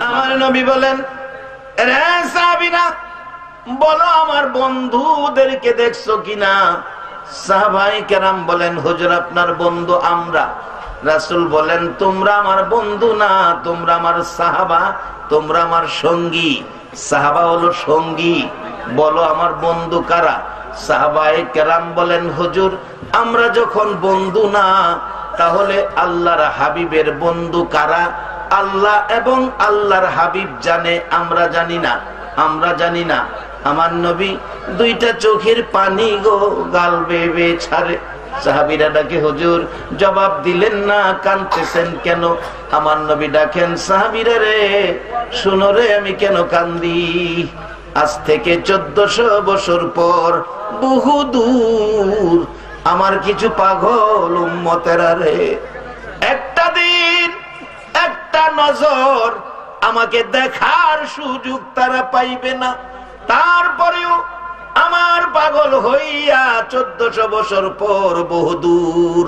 আমার নবী বলেন, রে সাহাবীরা বলো আমার বন্ধুদেরকে দেখছো কিনা? সাহাবায়ে কেরাম বলেন, হুজুর আপনার বন্ধু আমরা। রাসূল বলেন, তোমরা আমার বন্ধু না, তোমরা আমার সাহাবা, তোমরা আমার সঙ্গী। সাহাবা হলো সঙ্গী, বলো আমার বন্ধু কারা? সাহাবায়ে কেরাম বলেন, হুজুর আমরা যখন বন্ধু না, তাহলে আল্লাহর হাবিবের বন্ধু কারা? আল্লাহ এবং আল্লাহর হাবিব জানে, আমরা জানি না, আমরা জানি না। আমার নবী দুইটা চোখের পানি গো গাল বেয়ে ছাড়ে। সাহাবীরা ডাকে, হুজুর জবাব দিলেন না, কাঁদতেছেন কেন? আমার নবী ডাকেন, সাহাবীরা রে শুনো রে, আমি কেন কান্দি? আজ থেকে 1400 বছর পর, বহু দূর আমার কিছু পাগল উম্মতেরা রে, একটা দিন একটা নজর আমাকে দেখার সুযোগ তারা পাইবে না। তারপরেও আমার পাগল হইয়া 1400 বছর পর বহুদূর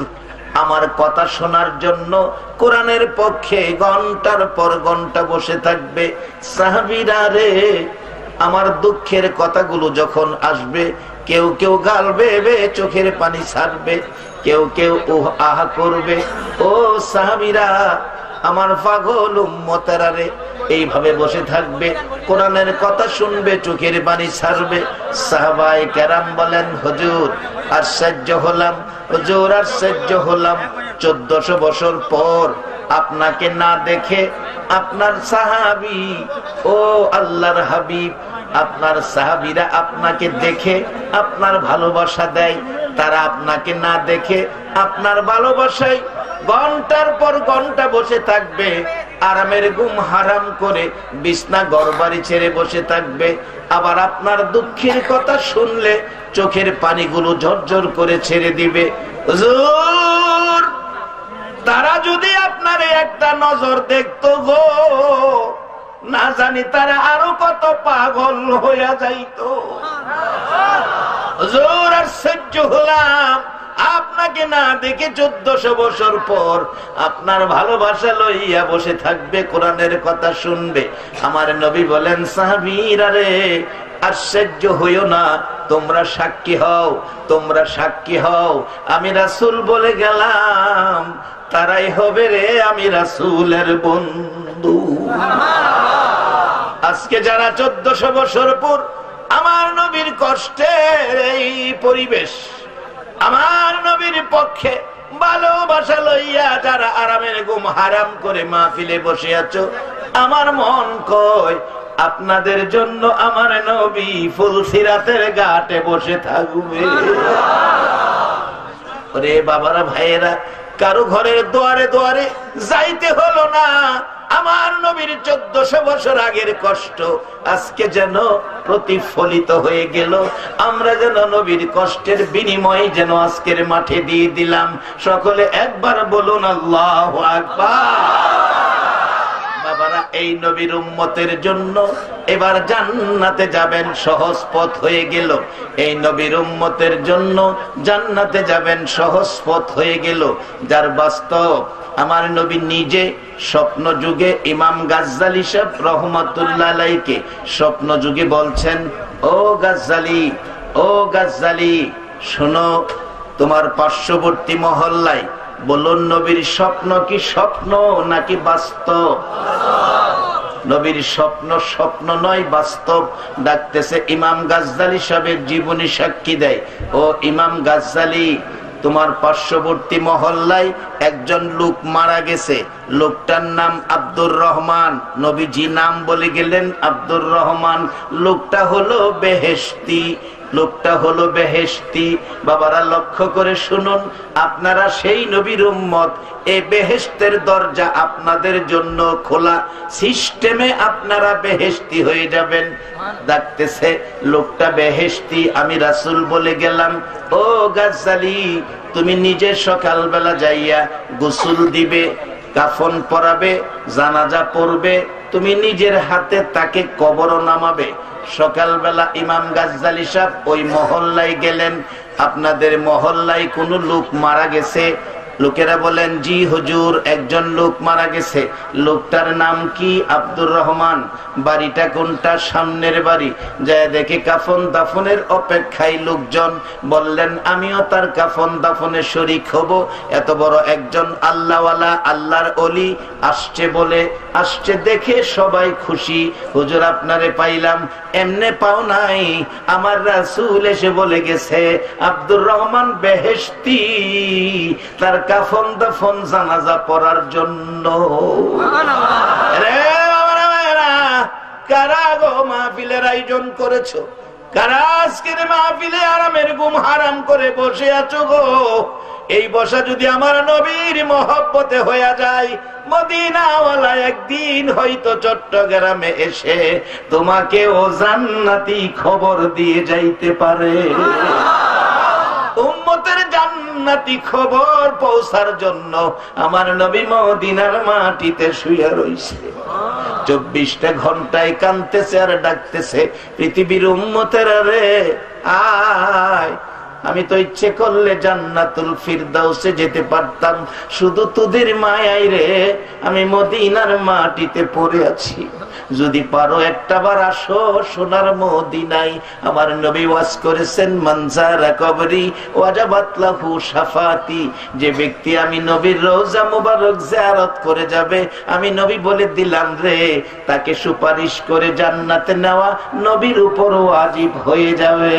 আমার কথা শোনার জন্য কোরআনের পক্ষে ঘন্টার পর ঘন্টা বসে থাকবে। সাহাবীরা রে, আমার দুঃখের কথাগুলো যখন আসবে, কেউ কেউ গাল বেয়ে চোখের পানি ছাড়বে, কেউ কেউ আহা করবে। ও সাহাবীরা, আমার পাগল উম্মতেরা রে এইভাবে বসে থাকবে, কোরআনের কথা শুনবে, চোখের পানি ছাড়বে। সাহাবায়ে কেরাম বলেন, হুজুর আশ্চর্য হলাম, হুজুর আশ্চর্য হলাম, 1400 বছর পর আপনাকে না দেখে আপনার সাহাবী, ও আল্লাহর হাবিব, আপনার সাহাবীরা আপনাকে দেখে আপনার ভালোবাসা দেয়, তারা আপনাকে না দেখে আপনার ভালোবাসায় ঘন্টার পর ঘন্টা বসে থাকবে, আরামের ঘুম হারাম করে বিছনা ঘরবাড়ি ছেড়ে বসে থাকবে। আবার আপনার দুঃখের কথা শুনলে চোখের পানিগুলো ঝরঝর করে ছেড়ে দিবে। হুজুর তারা যদি আপনার একটা নজর দেখতো গো, না জানি তারা আরো কত পাগল হইয়া যাইতো। হুজুর আশ্চর্য হলাম, আপনাকে না দেখে 1400 বছর পর আপনার ভালোবাসা লইয়া বসে থাকবে, কোরআনের কথা শুনবে। আমার নবী বলেন, সাহাবীরা রে আশ্চর্য হইও না, তোমরা সাক্ষী হও, তোমরা সাক্ষী হও, আমি রাসূল বলে গেলাম, তারাই হবে রে আমি রাসূলের বন্ধু। আজকে যারা 1400 বছর পর আমার নবীর কষ্টের এই পরিবেশ, আমার নবীর পক্ষে ভালোবাসা লইয়া যারা আরামের ঘুম হারাম করে মাহফিলে বসে আছো, আমার মন কয় আপনাদের জন্য আমার নবী ফুলসিরাতের ঘাটে বসে থাকবে। ওরে বাবারা ভাইয়েরা, কারো ঘরের দুয়ারে দুয়ারে যাইতে হলো না। আমার নবীর 1400 বছর আগের কষ্ট আজকে যেন প্রতিফলিত হয়ে গেল। আমরা যেন নবীর কষ্টের বিনিময়ে যেন আজকের মাঠে দিয়ে দিলাম। সকলে একবার বলুন আল্লাহু আকবার। বাবারা, এই নবীর উম্মতের জন্য এবার জান্নাতে যাবেন সহজ পথ হয়ে গেল। এই নবীর উম্মতের জন্য জান্নাতে যাবেন সহজ পথ হয়ে গেল। যার বাস্তব আমার নবী নিজে স্বপ্ন যুগে ইমাম গাজ্জালি সাহেব রহমাতুল্লাহ আলাইহিকে স্বপ্ন যুগে বলছেন, ও গাজ্জালি, ও গাজ্জালি শোনো, তোমার পার্শ্ববর্তী মহল্লায় বলুন নবীর স্বপ্ন কি স্বপ্ন নাকি বাস্তব? নবীর স্বপ্ন স্বপ্ন নয়, বাস্তব। ডাকতেছে ইমাম গাজ্জালি সাহেবের জীবনী সাক্ষী দেয়, ও ইমাম গাজ্জালি, তোমার পার্শ্ববর্তী মহল্লায় একজন লোক মারা গেছে, লোকটার নাম আব্দুর রহমান। নবীজি নাম বলে গেলেন আব্দুর রহমান। লোকটা হলো বেহেশতি, লোকটা হলো বেহেশতি। বাবারা লক্ষ্য করে শুনুন, আপনারা সেই নবীর উম্মত, এই বেহেশতের দরজা আপনাদের জন্য খোলা, সিস্টেমে আপনারা বেহেশতি হয়ে যাবেন। ডাকতেছে লোকটা বেহেশতি, আমি রাসূল বলে গেলাম, ও গাজ্জালি, তুমি নিজে সকালবেলা যাইয়া গোসল দিবে, কাফন পরাবে, জানাজা পড়বে, তুমি নিজের হাতে তাকে কবর নামাবে। সকালবেলা ইমাম গাজ্জালি সাহেব ওই মহল্লায় গেলেন। আপনাদের মহল্লায় কোন লোক মারা গেছে, লোকেরা বলেন, জি হুজুর, একজন লোক মারা গেছে। লোকটার নাম কি? আব্দুর রহমান। বাড়িটা কোনটা? সামনের বাড়ি। যায় দেখে কাফন দাফনের অপেক্ষায় লোকজন। বললেন, আমিও তার কাফন দাফনে শরীক হব। এত বড় একজন আল্লাহওয়ালা, আল্লাহর ওলি আসছে বলে, আসছে দেখে সবাই খুশি। হুজুর, আপনারে পাইলাম। এমনে পাও নাই, আমার রাসূল এসে বলে গেছে আব্দুর রহমান বেহেশতি, তার কাফন দাফন জানাজা পড়ার জন্য। কারা গো মাহফিলের আয়োজন করেছো? কারা আজকের মাহফিলে আরামের ঘুম হারাম করে বসে আছো গো? এই বসা যদি আমার নবীর মহব্বতে হয়ে যায়, মদিনাওয়ালা একদিন হয়তো চট্টগ্রামে এসে তোমাকে ও জান্নাতি খবর দিয়ে যাইতে পারে। উম্মতের জান্নাতি খবর পৌঁছার জন্য আমার নবী মদিনার মাটিতে শুয়ে রইছে। 24টা ঘন্টায় কাঁদতেছে আর ডাকতেছে, পৃথিবীর উম্মতের রে আয়, আমি তো ইচ্ছে করলে জান্নাতুল ফিরদাউসে যেতে পারতাম, শুধু তোদের মায়ায় রে আমি মদিনার মাটিতে পড়ে আছি। যদি পারো একটাবার আসো সোনার মদিনায়। আমার নবী ওয়াজ করেছেন, মানজারা কবরি ওয়াজাবাত লাহু শাফাতি, যে ব্যক্তি আমি নবীর রওজা মুবারক জিয়ারত করে যাবে, আমি নবী বলে দিলাম রে, তাকে সুপারিশ করে জান্নাতে নেওয়া নবীর উপর ওয়াজিব হয়ে যাবে।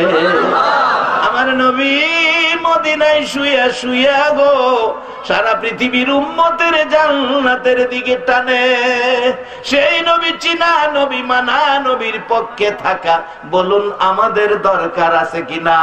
আমার নবী মদিনায় শুয়া শুয়া গো সারা পৃথিবীর উম্মতের জান্নাতের দিকে টানে। সেই নবী চিনা, নবী মানা, নবীর পক্ষে থাকা, বলুন আমাদের দরকার আছে কিনা?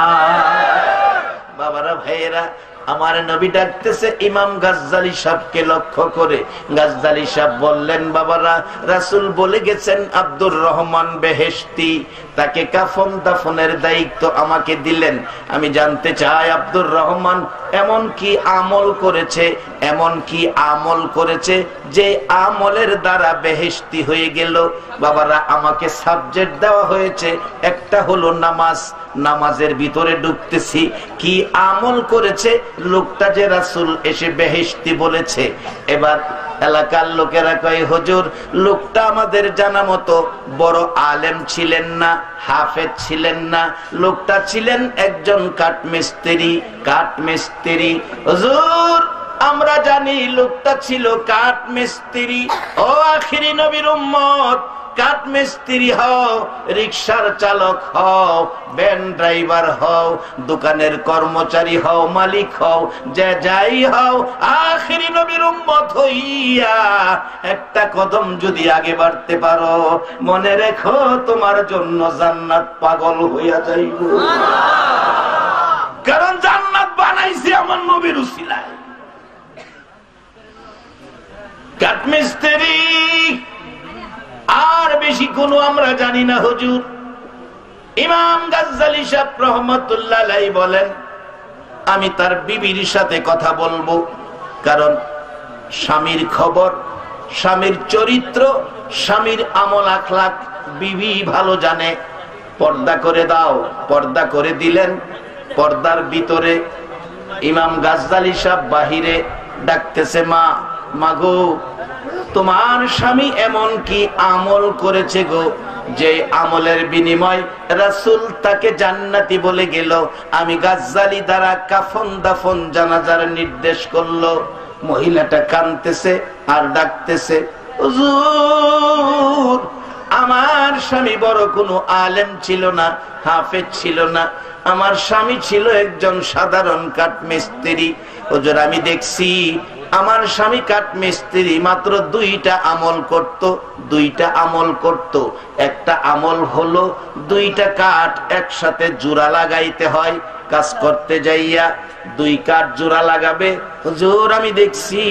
বাবারা, ভাইয়েরা, আমার নবী ডাকতেছে ইমাম গাজ্জালি সাহেবকে লক্ষ্য করে। গাজ্জালি সাহেব বললেন, বাবারা, রাসূল বলে গেছেন আব্দুর রহমান বেহেশতি, তাকে কাফন দাফনের দায়িত্ব আমাকে দিলেন। আমি জানতে চাই আব্দুর রহমান এমন কি আমল করেছে, এমন কি আমল করেছে যে আমলের দ্বারা বেহেশতি হয়ে গেল? বাবারা, আমাকে সাবজেক্ট দেওয়া হয়েছে, একটা হলো নামাজ। নামাজের ভিতরে ঢুকতেছি, কি আমল করেছে লোকটা যে রাসূল এসে বেহেশতি বলেছে? এবার এলাকার লোকেরা কয়, হুজুর, লোকটা আমাদের জানা মতো বড় আলেম ছিলেন না, হাফেজ ছিলেন না, লোকটা ছিলেন একজন কাঠমিস্ত্রি। কাঠমিস্ত্রি হুজুর, আমরা জানি লোকটা ছিল কাঠমিস্ত্রি। ও আখিরি নবীর উম্মত, কাঠমিস্ত্রি হও, রিকশার চালক হও, ভ্যান ড্রাইভার হও, দোকানের কর্মচারী হও, মালিক হও, যে যাই হও, আখিরি নবীর উম্মত হইয়া একটা কদম যদি আগে বাড়তে পারো, মনে রেখো তোমার জন্য জান্নাত পাগল হইয়া যাইব। কারণ জান্নাত বানাইছে আমার নবীর উসিলায়। কাঠমিস্ত্রি আর বেশি কোনো আমরা জানি না হুজুর। ইমাম গাজ্জালি সাহেব রহমাতুল্লাহ আলাইহি বলেন, আমি তার বিবির সাথে কথা বলবো, কারণ স্বামীর খবর, স্বামীর চরিত্র, স্বামীর আমল আখলাক বিবি ভালো জানে। পর্দা করে দাও, পর্দা করে দিলেন। পর্দার ভিতরে ইমাম গাজ্জালি সাহেব বাহিরে ডাকতেছে, মা, মাগো, তোমার স্বামী এমন কি আমল করেছে গো, যে আমলের বিনিময় রাসূল তাকে জান্নাতি বলে গেল? আমি গাজ্জালি দ্বারা কাফন দাফন জানাজার নির্দেশ করলো। মহিলাটা কাঁদতেছে আর ডাকতেছে, হুজুর, আমার স্বামী বড় কোনো আলেম ছিল না, হাফেজ ছিল না, আমার স্বামী ছিল একজন সাধারণ কাঠমিস্ত্রি। হুজুর, আমি দেখছি আমার স্বামী কাঠমিস্ত্রি মাত্র দুইটা আমল করত। দুইটা আমল করত। একটা আমল হলো দুইটা কাঠ একসাথে জোড়া লাগাইতে হয়। কাজ করতে যাইয়া দুই কাঠ জোড়া লাগাবে। হুজুর, আমি দেখছি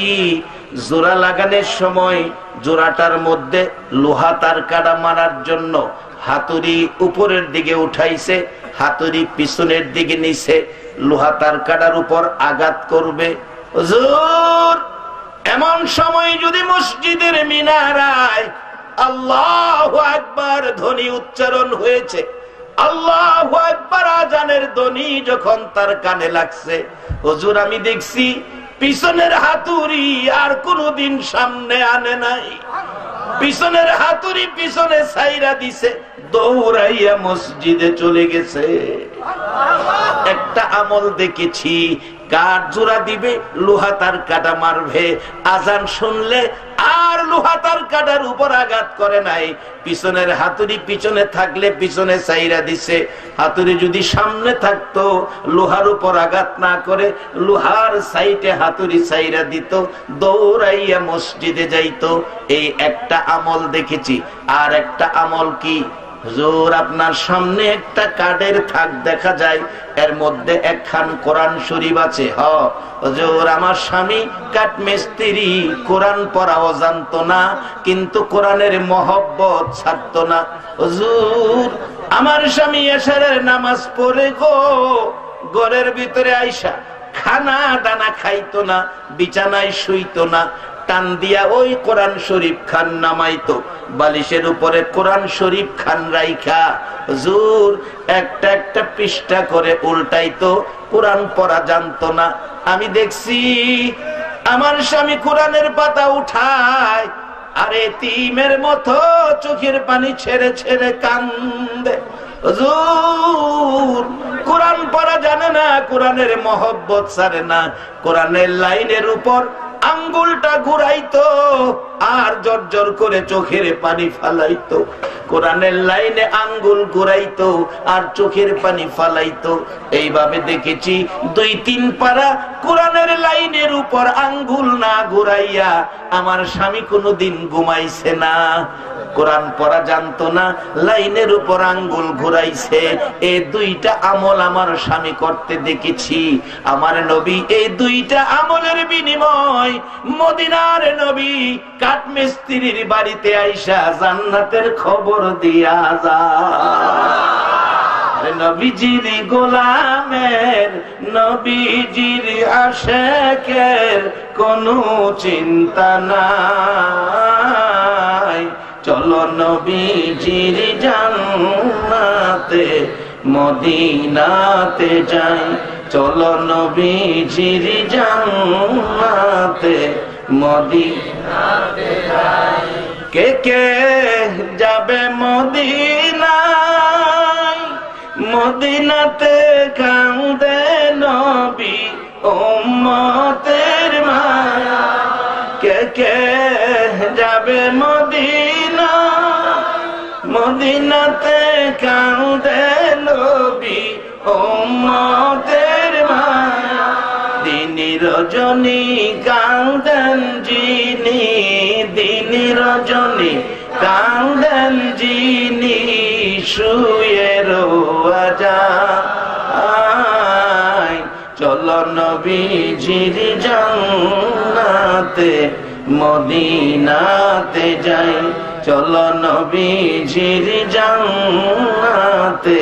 জোড়া লাগানোর সময় জোড়াটার মধ্যে লোহা তার কাটা মারার জন্য হাতুড়ি উপরের দিকে উঠাইছে, হাতুড়ি পিছনের দিকে নিছে, লোহা তার কাটার উপর আঘাত করবে। হুজুর, এমন সময় যদি মসজিদের মিনারায় আল্লাহু আকবার ধ্বনি উচ্চারণ হয়েছে, আল্লাহু আকবার আযানের ধ্বনি যখন তার কানে লাগছে, হুজুর, আমি দেখছি পিছনের হাতুড়ি আর কোনদিন সামনে আনে নাই। পিছনের হাতুড়ি পিছনে ছাইরা দিছে, দৌড়াইয়া মসজিদে চলে গেছে। একটা আমল দেখেছি, কাঠ জোড়া দিবে, লোহা তার কাটা মারবে, আজান শুনলে আর লোহা তার কাটার উপর আঘাত করে নাই। পিছনের হাতুড়ি পিছনে থাকলে পিছনে ছাইরা দিছে, হাতুড়ি যদি সামনে থাকতো লোহার উপর আঘাত না করে লোহার সাইডে হাতুড়ি ছাইরা দিত, দৌড়াইয়া মসজিদে যাইতো। এই একটা আমল দেখেছি। আর একটা আমল কি, হুজুর আপনার সামনে একটা কাঠের থাক দেখা যায়, এর মধ্যে একখান কোরআন শরীফ আছে। হুজুর আমার স্বামী কাঠ মিস্ত্রি, কোরআন পড়াও জানতো না, কিন্তু কোরআনের মহব্বত ছাড়তো না। হুজুর আমার স্বামী এশারের নামাজ পড়ে গো ঘরের ভিতরে আইসা খানা দানা খাইতো না, বিছানায় শুইতো না, টান দিয়া ওই কোরআন শরীফ খান নামাইতো, বালিশের উপরে কোরআন শরীফ খান রাইখা হুজুর একটা একটা পৃষ্ঠা করে উল্টাইতো, কোরআন পড়া জানতো না। আমি দেখছি আমার স্বামী কোরআনের পাতা উঠায় আর এতিমের মতো চোখের পানি ছেড়ে ছেড়ে কান্দে। হুজুর কোরআন পড়া জানে না, কোরআনের মহব্বত ছাড়ে না, কোরআনের লাইনের উপর আঙ্গুলটা ঘুরাইতো আর জর্জর করে চোখের পানি ফালাইতো। কোরআনের লাইনে আঙ্গুল ঘুরাইতো আর চোখের পানি ফালাইতো। এইভাবে দেখেছি 2-3 পারা কোরআনের লাইনের উপর আঙ্গুল না ঘুরাইয়া আমার স্বামী কোনোদিন ঘুমাইছে না। কোরআন পড়া জানতো না, লাইনের উপর আঙ্গুল ঘুরাইছে। এই 2টা আমল আমার স্বামী করতে দেখেছি। আমার নবী এই 2টা আমলের বিনিময় মদিনার নবী কাঠমিস্ত্রির বাড়িতে আইসা জান্নাতের খবর দিয়া যায়। নবীজির গোলামের, নবীজির আশেকের কোনো চিন্তা নাই। চলো নবীজির জান্নাতে মদিনাতে যাই, চলো নবীজির জান্নাতে মদিনাতে যাই। কে কে যাবে মদিনায়, মদিনাতে কান্দে নবী উম্মতের মায়া। কে কে যাবে মদিনা, মদিনাতে কান্দে নবী উম্মতের মায়া। দিন রজনী কান্দেন যিনি, দিন রজনী কান্দেন যিনি শুয়ে রোয়া যায়। চলো নবীজির জান্নাতে মদিনাতে যাই, চলো নবীজির জান্নাতে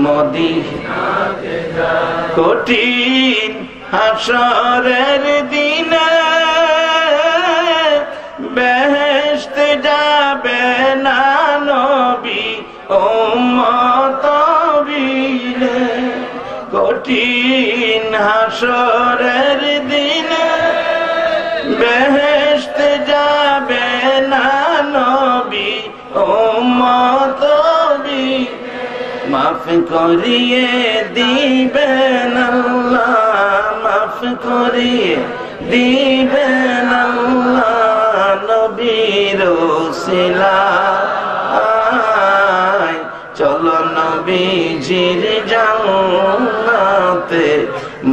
মদিনাতে যাই। কঠিন হাসরের দিনে বেহেশতে যাবে না নবী উম্মত বিলে। কঠিন হাসরের দিনে বেহেশতে যাবে না নবী উম্মত বিলে। মাফ করিয়ে দিবেন আল্লাহ, মাফ করিয়ে দিবেন আল্লাহ নবীর ওসিলায়। চলো নবীজির জান্নাতে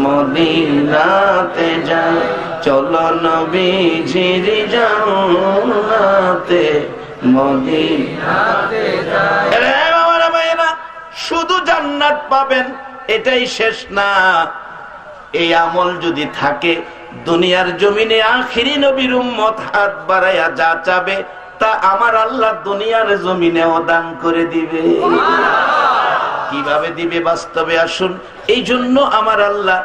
মদিনাতে যাই, চলো নবীজির জান্নাতে মদিনাতে যাই। শুধু জান্নাত পাবেন এটাই শেষ না। এই আমল যদি থাকে দুনিয়ার জমিনে আখিরি নবীর উম্মত হাত বাড়াইয়া যা চাবে তা আমার আল্লাহ দুনিয়ার জমিনেও দান করে দিবে। কিভাবে দিবে বাস্তবে আসুন। এই জন্য আমার আল্লাহ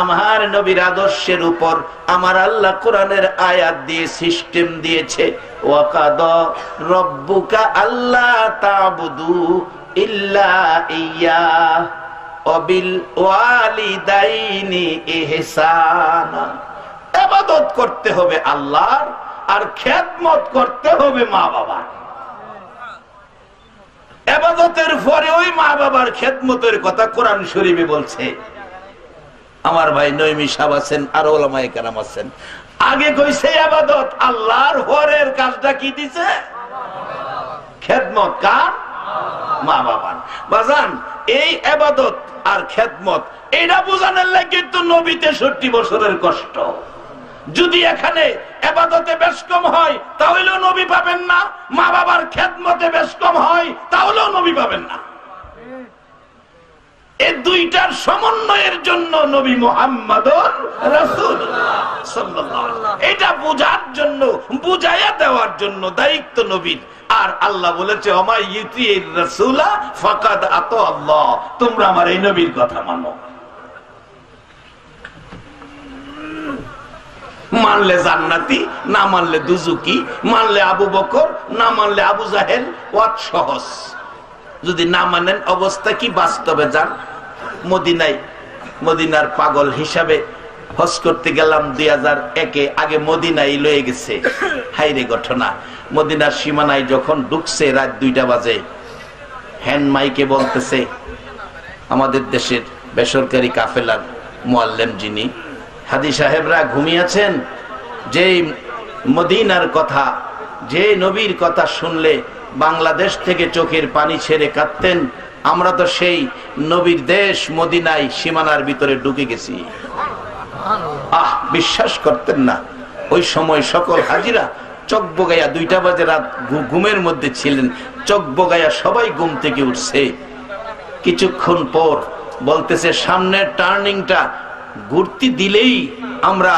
আমার নবীর আদর্শের উপর আমার আল্লাহ কোরআনের আয়াত দিয়ে সিস্টেম দিয়েছে। ওয়াকাদা রব্বুকা আল্লা তা'বুদু ইল্লা ইয়্যা ওয়া বিল ওয়ালিদাইনি ইহসানা। ইবাদত করতে হবে আল্লাহর, আর খেদমত করতে হবে মা বাবার। ইবাদতের পরে ওই মা বাবার খেদমতের কথা কোরআন শরীফে বলছে। আমার ভাই নঈমী সাহেব আছেন, আর ওলামায়ে কেরাম আছেন। আগে কইছে ইবাদত আল্লাহর, পরের কাজটা কি দিছে? খেদমত কার? মা বাবার। বাজান, এই ইবাদত আর খেদমত এটা বোঝানোর লাগে তো নবী 63 বছরের কষ্ট। যদি এখানে ইবাদতে বেশ কম হয় তাহলেও নবী পাবেন না, মা বাবার খেদমতে বেশ কম হয় তাহলেও নবী পাবেন না। এই দুইটার সমন্বয়ের জন্য নবী মুহাম্মদুর রাসূলুল্লাহ সাল্লাল্লাহু আলাইহি ওয়াসাল্লাম, এটা বোঝার জন্য, বুঝাইয়া দেওয়ার জন্য দায়িত্ব নবীর। আর আল্লাহ বলেছে ওমা ইউতির রাসূলা ফাকাদ আতা আল্লাহ, তোমরা আমার এই নবীর কথা মানো। মানলে জান্নাতি, না মানলে দুজুকি, মানলে আবু বকর, না মানলে আবু জাহেল। ওয়াত সহজ। যদি না মানেন অবস্থা কি? বাস্তবে যান মদিনায়, মদিনার পাগল হিসাবে হজ করতে গেলাম 2001-এ। আগে মদিনায় লয়ে গেছে। হাইরে ঘটনা, মদিনার সীমানায় যখন ঢুকছে রাত 2টা বাজে, হ্যান্ড মাইকে বলতেছে আমাদের দেশের বেসরকারি কাফেলার মুআল্লিম যিনি, হাদি সাহেবরা ঘুমিয়েছেন, যে মদিনার কথা, যে নবীর কথা শুনলে বাংলাদেশ থেকে চোখের পানি ছেড়ে কাঁদতেন, আমরা তো সেই নবীর দেশ মদিনায় সীমানার ভিতরে ঢুকে গেছি। বিশ্বাস করতেন না। ওই সময় সকল হাজিরা চোখ বগাইয়া 2টা বাজে রাত ঘুমের মধ্যে ছিলেন, চোখ বগাইয়া সবাই ঘুম থেকে উঠছে। কিছুক্ষণ পর বলতেছে সামনের টার্নিংটা ঘুরতে দিলেই আমরা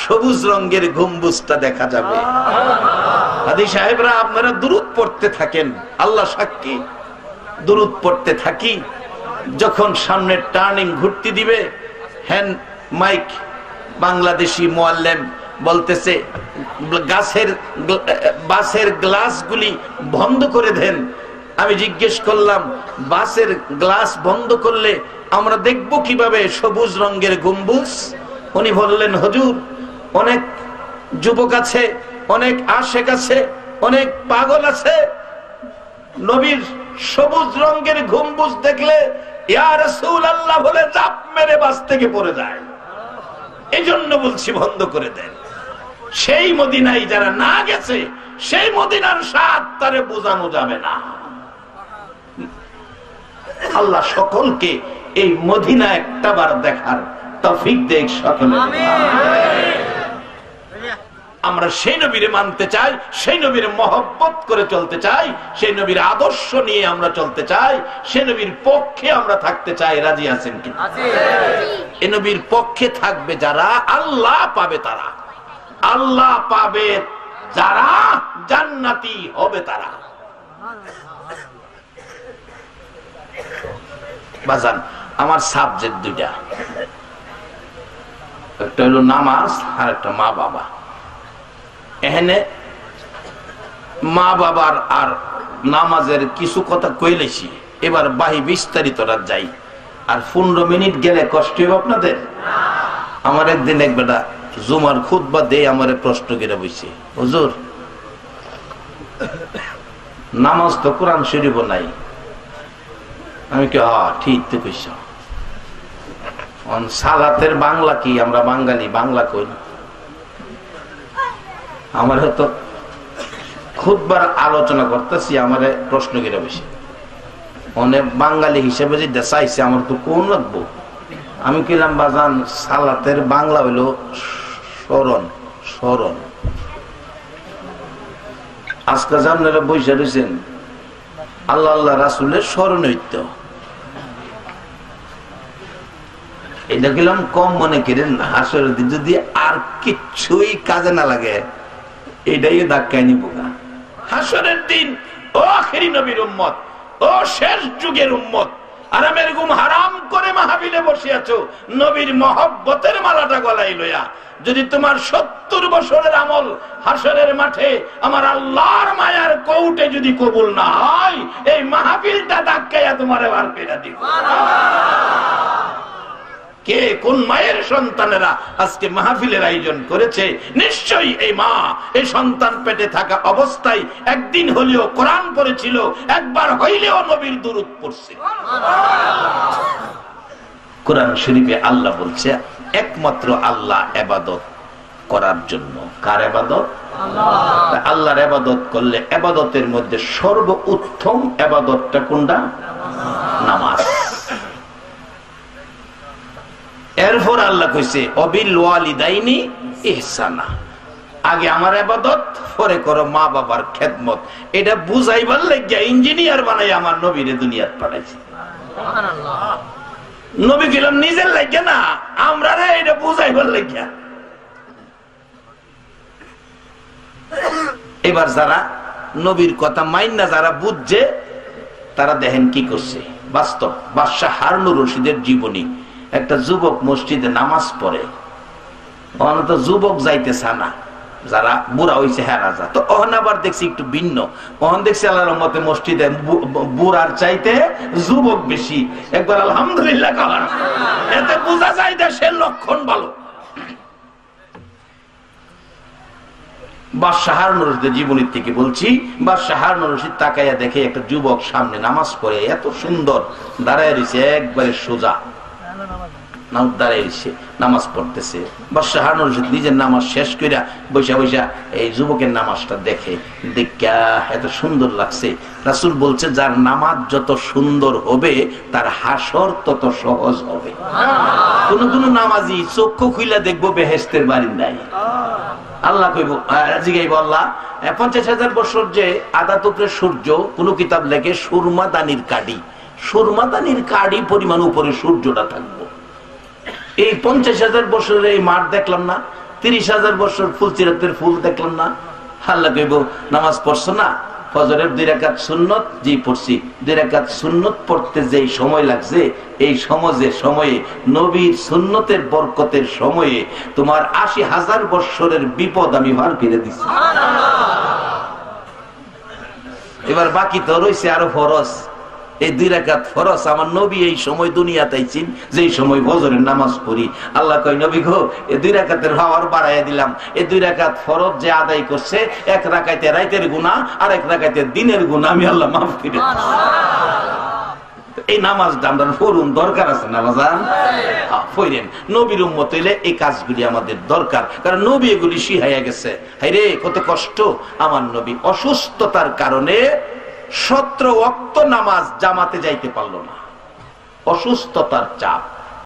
সবুজ রঙের গম্বুজটা দেখা যাবে। হাদি সাহেবরা আপনারা দুরূদ পড়তে থাকেন, আল্লাহ সাক্ষী, দুরূদ পড়তে থাকি। যখন সামনের টার্নিং ঘুরতে দিবে, হ্যান্ড মাইক বাংলাদেশি মুআল্লিম বলতেছে বাসের গ্লাসগুলি বন্ধ করে দেন। আমি জিজ্ঞেস করলাম বাসের গ্লাস বন্ধ করলে আমরা দেখব কিভাবে সবুজ রঙের গম্বুজ? উনি বললেন হুজুর, অনেক যুবক আছে, অনেক আশেক আছে, অনেক পাগল আছে, নবীর সবুজ রঙের গম্বুজ দেখলে ইয়া রাসূলুল্লাহ বলে জাপ মেরে বাস থেকে পড়ে যায়। এই জন্য বলছি বন্ধ করে দেন। সেই মদিনায় যারা না গেছে, সেই মদিনার স্বাদ তারে বোঝানো যাবে না। আল্লাহ সকলকে এই মদিনা একটাবার দেখার তৌফিক দেখ সকলে। আমরা সেই নবীরে মানতে চাই, সেই নবীর মহব্বত করে চলতে চাই, সেই নবীর আদর্শ নিয়ে আমরা চলতে চাই, সেই নবীর পক্ষে আমরা থাকতে চাই। রাজি আছেন কি? এই নবীর পক্ষে থাকবে যারা, আল্লাহ পাবে তারা, আল্লাহ পাবে যারা, জান্নাতি হবে তারা। বাজান, আমার সাবজেক্ট 2টা, একটা হলো নামাজ আর একটা মা বাবা। এখানে মা বাবার আর নামাজের কিছু কথা কইলেছি, এবার বাহি বিস্তারিত যাই। আর 15 মিনিট গেলে কষ্ট হবে আপনাদের। আমার একদিন এক বেটা জুমার খুতবা দিয়ে আমারে প্রশ্ন করে বইছে, হুজুর নামাজ তো কোরআন শরীফ নাই। আমি কি ঠিক তো কইছ, সালাতের বাংলা কি? আমরা বাঙালি, বাংলা কই। আমার তো খুতবার আলোচনা করতেছি, আমারে প্রশ্ন করে বসে অনেক বাঙালি হিসেবে যে দেশাইছে, আমার তো কোন লাগবো। আমি কিলাম বাজান সালাতের বাংলা হইলো স্মরণ, স্মরণ। আজকে আপনারা বসে রয়েছেন আল্লাহ আল্লাহ রাসূলের স্মরণৈত্য, এটা গেলাম কম মনে করেন। হাসরের দিন যদি আর কিছুই কাজে না লাগে, এটাই ধাক্কায় নিব না। হাসরের দিন ও আখেরি নবীর উম্মত, ও শেষ যুগের উম্মত, আরামের ঘুম হারাম করে মাহফিলে বসে আছো, নবীর মহব্বতের মালাটা গলায় লইয়া। যদি তোমার 70 বছরের আমল হাসরের মাঠে আমার আল্লাহর মায়ার কৌটে যদি কবুল না হয়, এই মাহফিলটা ধাক্কাইয়া তোমারে বার করে দিব। কে কোন মায়ের সন্তানেরা আজকে মাহফিলের আয়োজন করেছে, নিশ্চয়ই এই মা এই সন্তান পেটে থাকা অবস্থায় একদিন হলেও কোরআন পড়েছিল, একবার হইলেও নবীর দুরূদ পড়ছে। কোরআন শরীফে আল্লাহ বলছে একমাত্র আল্লাহ ইবাদত করার জন্য। কার ইবাদত? আল্লাহর ইবাদত করলে ইবাদতের মধ্যে সর্বোত্তম ইবাদতটা কোনটা? নামাজ। এরপর আল্লাহ কইছে অবিল ওয়ালিদাইনি ইহসানা, আগে আমার ইবাদত, পরে করো মা বাবার খেদমত। এটা বুঝাইবার লাগিয়া ইঞ্জিনিয়ার বানাই আমার নবীরে দুনিয়ার পাঠাইছে। সুবহানাল্লাহ। নবী গেলাম নিজের লাগিয়া না, আমরা রে এটা বুঝাইবার লাগিয়া। এবার যারা নবীর কথা মাইন্না যারা বুঝছে তারা দেখেন কি করছে। বাস্তব বাদশাহ হারুনুর রশিদের জীবনী। একটা যুবক মসজিদে নামাজ পড়ে, অনত যুবক যাইতেছে না, যারা বুড়া হইছে হ্যাঁ রাজা তো অহন আবার দেখছি একটু ভিন্ন। অহন দেখছি আল্লাহর রহমতে মসজিদে বুড়ার চাইতে যুবক বেশি। একবার আলহামদুলিল্লাহ কারণ এতে বোঝা যায় দেশের লক্ষণ ভালো। বাদশাহ হারুনুর রশিদের জীবনী থেকে বলছি। বাদশাহ হারুনুর রশিদ তাকাইয়া দেখে একটা যুবক সামনে নামাজ পড়ে, এত সুন্দর দাঁড়ায় রয়েছে, একবারে সোজা নামাজ পড়তেছে। বাদশাহ হারুনুর রশিদ নিজের নামাজ শেষ কইরা বৈশা বৈশা এই যুবকের নামাজটা দেখে, দেখা এত সুন্দর লাগছে। রাসূল বলছে যার নামাজ যত সুন্দর হবে তার হাসর তত সহজ হবে। কোন কোন নামাজি চক্ষু খুইলা দেখবো বেহেশতের বারিন্দায়। আল্লাহ কইব জিগাইব আল্লাহ 50,000 বছর যে আদাত উপরে সূর্য, কোন কিতাব লেখে সুরমাদানির কাডি, সুরমাদানির কাডি পরিমাণ উপরে সূর্যটা থাকবো। এই 50,000 বছরের এই মাঠ দেখলাম না, 30,000 বছর ফুলচিরাতের ফুল দেখলাম না। আল্লাহ কইব নামাজ পড়ছো না, ফজরের 2 রাকাত সুন্নত, জি পড়ছি। 2 রাকাত সুন্নত পড়তে যেই সময় লাগছে, এই সময়ে নবীর সুন্নতের বরকতের সময়ে তোমার 80,000 বছরের বিপদ আমি ভার ফিরে দিচ্ছি। এবার বাকি তো রয়েছে আরো ফরজ। এই 2 রাকাত ফরজ আমার নবী এই সময় দুনিয়াতে আইছেন, যেই সময় ফজরের নামাজ পড়ি। আল্লাহ কয় নবী গো এই 2 রাকাতের পাওয়ার বাড়াইয়া দিলাম। এই 2 রাকাত ফরজ যে আদায় করছে, 1 রাকাতে রাতের গুনাহ আর 1 রাকাতে দিনের গুনাহ আমি আল্লাহ মাফ করে দিই। এই নামাজটা আমরা পড়ুন, দরকার আছে না বাজান? পড়েন। নবীর উম্মত হইলে এই কাজগুলি আমাদের দরকার, কারণ নবী এগুলি শিখাইয়া গেছে। হায়রে কত কষ্ট! আমার নবী অসুস্থতার কারণে 17 ওয়াক্ত নামাজ জামাতে যাইতে পারলো না, অসুস্থতার চাপ।